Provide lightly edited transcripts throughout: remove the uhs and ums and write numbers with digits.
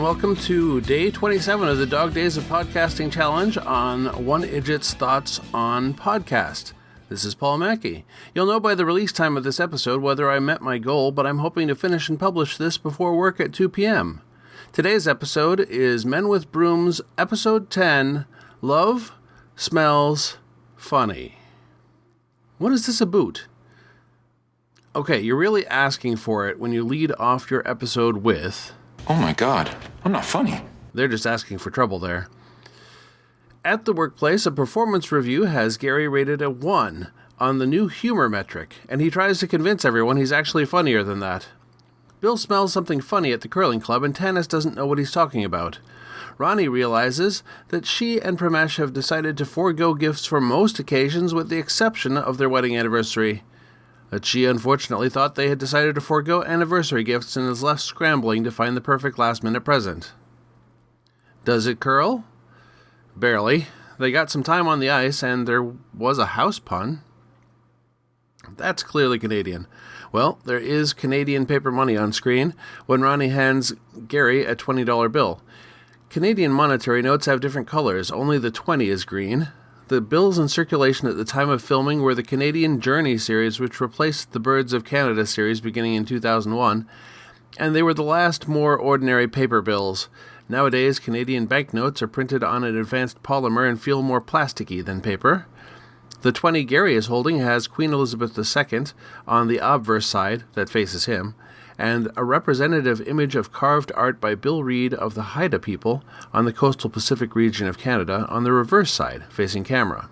welcome to day 27 of the Dog Days of Podcasting Challenge on One Idjit's Thoughts on Podcast. This is Paul Mackey. You'll know by the release time of this episode whether I met my goal, but I'm hoping to finish and publish this before work at 2 p.m. Today's episode is Men with Brooms, Episode 10, Love Smells Funny. What is this about? Okay, you're really asking for it when you lead off your episode with... Oh my God, I'm not funny. They're just asking for trouble there. At the workplace, a performance review has Gary rated a 1 on the new humor metric, and he tries to convince everyone he's actually funnier than that. Bill smells something funny at the curling club, and Tanis doesn't know what he's talking about. Ronnie realizes that she and Pramesh have decided to forego gifts for most occasions with the exception of their wedding anniversary. But she unfortunately thought they had decided to forego anniversary gifts and is left scrambling to find the perfect last-minute present. Does it curl? Barely. They got some time on the ice, and there was a house pun. That's clearly Canadian. Well, there is Canadian paper money on screen when Ronnie hands Gary a $20 bill. Canadian monetary notes have different colors. Only the 20 is green. The bills in circulation at the time of filming were the Canadian Journey series, which replaced the Birds of Canada series beginning in 2001, and they were the last more ordinary paper bills. Nowadays, Canadian banknotes are printed on an advanced polymer and feel more plasticky than paper. The 20 Gary is holding has Queen Elizabeth II on the obverse side that faces him, and a representative image of carved art by Bill Reid of the Haida people on the coastal Pacific region of Canada on the reverse side, facing camera.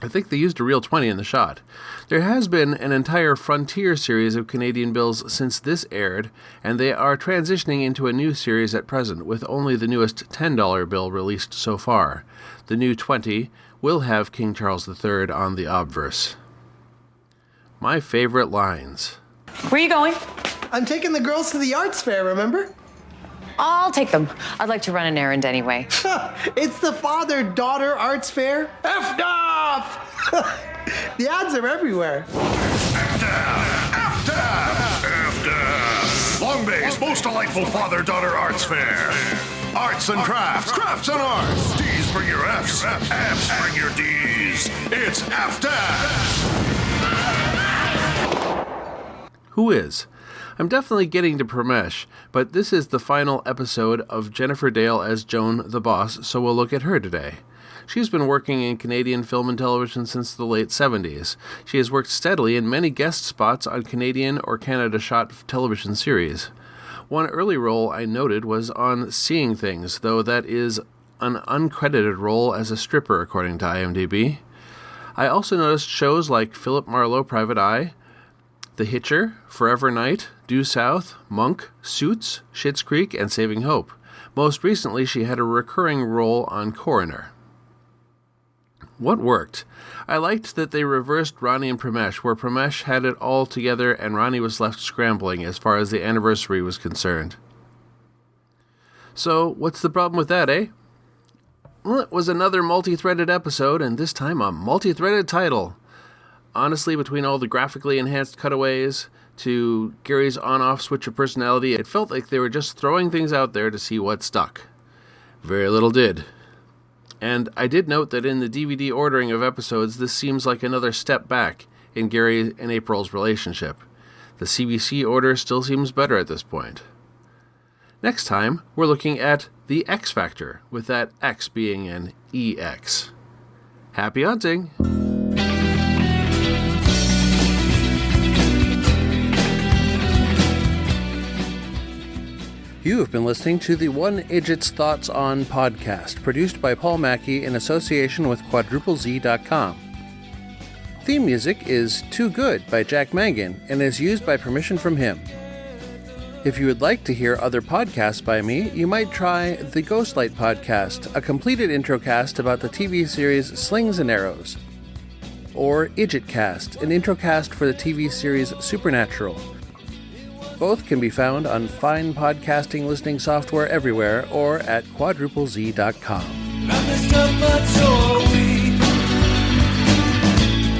I think they used a real 20 in the shot. There has been an entire Frontier series of Canadian bills since this aired, and they are transitioning into a new series at present, with only the newest $10 bill released so far. The new 20 will have King Charles III on the obverse. My favorite lines. Where are you going? I'm taking the girls to the arts fair, remember? I'll take them. I'd like to run an errand anyway. It's the father-daughter arts fair. F-off! The ads are everywhere. F-dab! Long Bay's most delightful father-daughter arts fair. Arts and crafts, crafts and arts. D's bring your F's, F's bring your D's. It's F-dab! Who is? I'm definitely getting to Pramesh, but this is the final episode of Jennifer Dale as Joan the Boss, so we'll look at her today. She's been working in Canadian film and television since the late 70s. She has worked steadily in many guest spots on Canadian or Canada-shot television series. One early role I noted was on Seeing Things, though that is an uncredited role as a stripper, according to IMDb. I also noticed shows like Philip Marlowe, Private Eye, The Hitcher, Forever Knight, Due South, Monk, Suits, Schitt's Creek, and Saving Hope. Most recently, she had a recurring role on Coroner. What worked? I liked that they reversed Ronnie and Pramesh, where Pramesh had it all together and Ronnie was left scrambling as far as the anniversary was concerned. So, what's the problem with that, eh? Well, it was another multi-threaded episode, and this time a multi-threaded title. Honestly, between all the graphically enhanced cutaways to Gary's on-off switch of personality, it felt like they were just throwing things out there to see what stuck. Very little did. And I did note that in the DVD ordering of episodes, this seems like another step back in Gary and April's relationship. The CBC order still seems better at this point. Next time, we're looking at the X Factor, with that X being an EX. Happy hunting! You have been listening to the One Idjit's Thoughts on podcast, produced by Paul Mackey in association with QuadrupleZ.com. Theme music is Too Good by Jack Mangan and is used by permission from him. If you would like to hear other podcasts by me, you might try the Ghostlight podcast, a completed introcast about the TV series Slings and Arrows, or Idjitcast, an introcast for the TV series Supernatural. Both can be found on fine podcasting listening software everywhere or at QuadrupleZ.com. Life is tough, but so are we.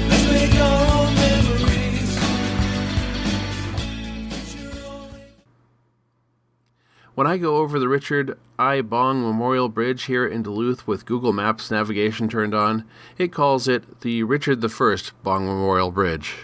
Let's make our own memories. When I go over the Richard I. Bong Memorial Bridge here in Duluth with Google Maps navigation turned on, it calls it the Richard I. Bong Memorial Bridge.